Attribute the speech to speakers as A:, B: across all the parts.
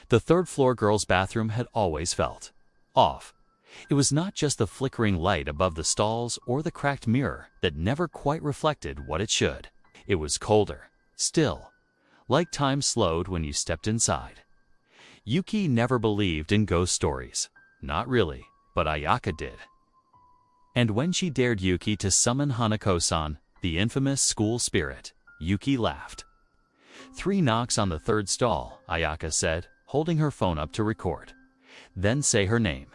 A: The third-floor girl's bathroom had always felt off. It was not just the flickering light above the stalls or the cracked mirror that never quite reflected what it should. It was colder, still, like time slowed when you stepped inside. Yuki never believed in ghost stories. Not really, but Ayaka did. And when she dared Yuki to summon Hanako-san, the infamous school spirit, Yuki laughed. 3 knocks on the third stall, Ayaka said, holding her phone up to record. Then say her name.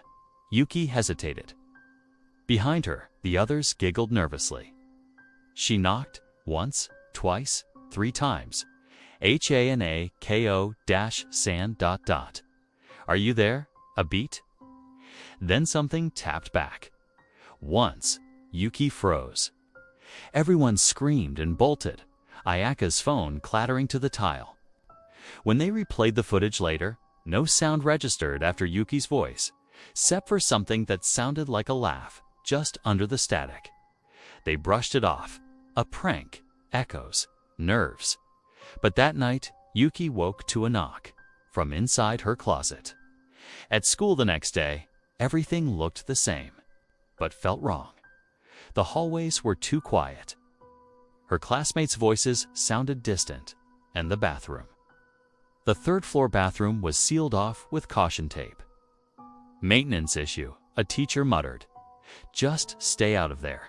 A: Yuki hesitated. Behind her, the others giggled nervously. She knocked, once, twice, 3 times. Hanako-san ... Are you there? A beat? Then something tapped back. Once, Yuki froze. Everyone screamed and bolted, Ayaka's phone clattering to the tile. When they replayed the footage later, no sound registered after Yuki's voice, except for something that sounded like a laugh just under the static. They brushed it off. A prank, echoes, nerves. But that night, Yuki woke to a knock from inside her closet. At school the next day, everything looked the same, but felt wrong. The hallways were too quiet. Her classmates' voices sounded distant, and the bathroom. The third-floor bathroom was sealed off with caution tape. Maintenance issue, a teacher muttered. Just stay out of there.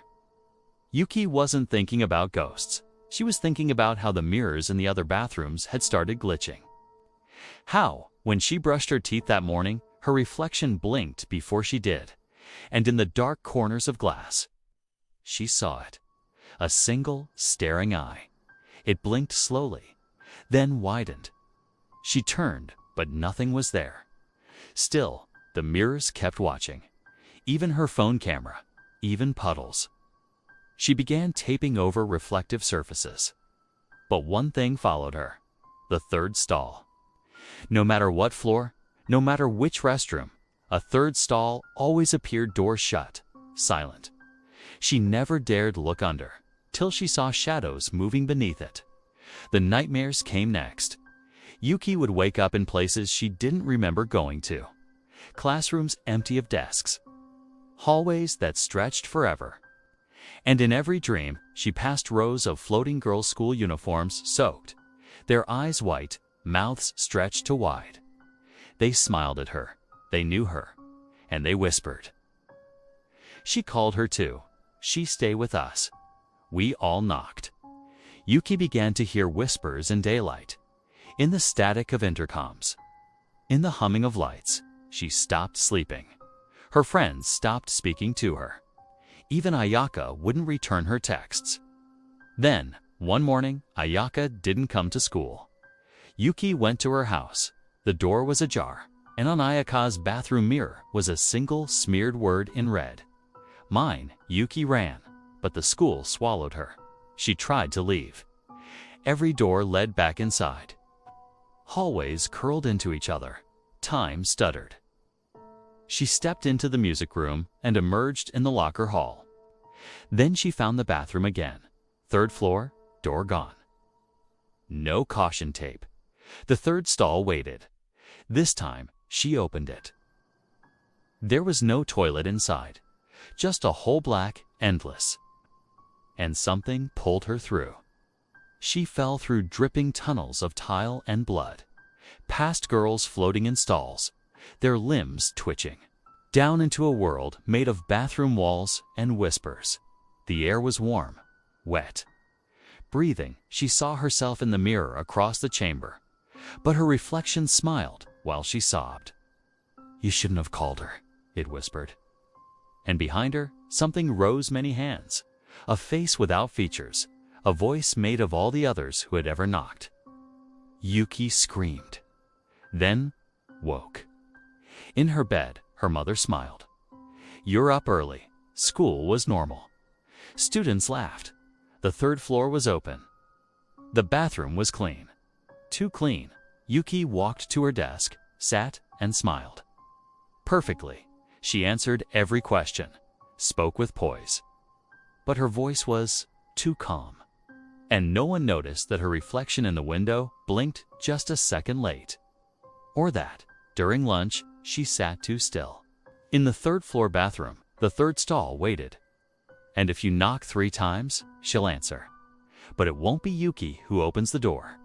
A: Yuki wasn't thinking about ghosts. She was thinking about how the mirrors in the other bathrooms had started glitching. How, when she brushed her teeth that morning, her reflection blinked before she did, and in the dark corners of glass, she saw it. A single, staring eye. It blinked slowly, then widened. She turned, but nothing was there. Still, the mirrors kept watching. Even her phone camera, even puddles. She began taping over reflective surfaces. But one thing followed her. The third stall. No matter what floor, no matter which restroom, a third stall always appeared doors shut, silent. She never dared look under, till she saw shadows moving beneath it. The nightmares came next. Yuki would wake up in places she didn't remember going to. Classrooms empty of desks. Hallways that stretched forever. And in every dream, she passed rows of floating girls' school uniforms soaked, their eyes white, mouths stretched to wide. They smiled at her, they knew her, and they whispered. She called her too. She stay with us. We all knocked. Yuki began to hear whispers in daylight, in the static of intercoms, in the humming of lights. She stopped sleeping. Her friends stopped speaking to her. Even Ayaka wouldn't return her texts. Then, one morning, Ayaka didn't come to school. Yuki went to her house. The door was ajar, and on Ayaka's bathroom mirror was a single smeared word in red. Mine. Yuki ran, but the school swallowed her. She tried to leave. Every door led back inside. Hallways curled into each other. Time stuttered. She stepped into the music room and emerged in the locker hall. Then she found the bathroom again. Third floor, door gone. No caution tape. The third stall waited. This time, she opened it. There was no toilet inside, just a hole black, endless. And something pulled her through. She fell through dripping tunnels of tile and blood, past girls floating in stalls, their limbs twitching, down into a world made of bathroom walls and whispers. The air was warm, wet. Breathing, she saw herself in the mirror across the chamber, but her reflection smiled while she sobbed. You shouldn't have called her, it whispered. And behind her, something rose many hands, a face without features, a voice made of all the others who had ever knocked. Yuki screamed, then woke. In her bed, her mother smiled. You're up early. School was normal. Students laughed. The third floor was open. The bathroom was clean. Too clean. Yuki walked to her desk, sat, and smiled. Perfectly. She answered every question, spoke with poise. But her voice was too calm. And no one noticed that her reflection in the window blinked just a second late. or that, during lunch, she sat too still. In the third-floor bathroom, the third stall waited. And if you knock 3 times, she'll answer. But it won't be Yuki who opens the door.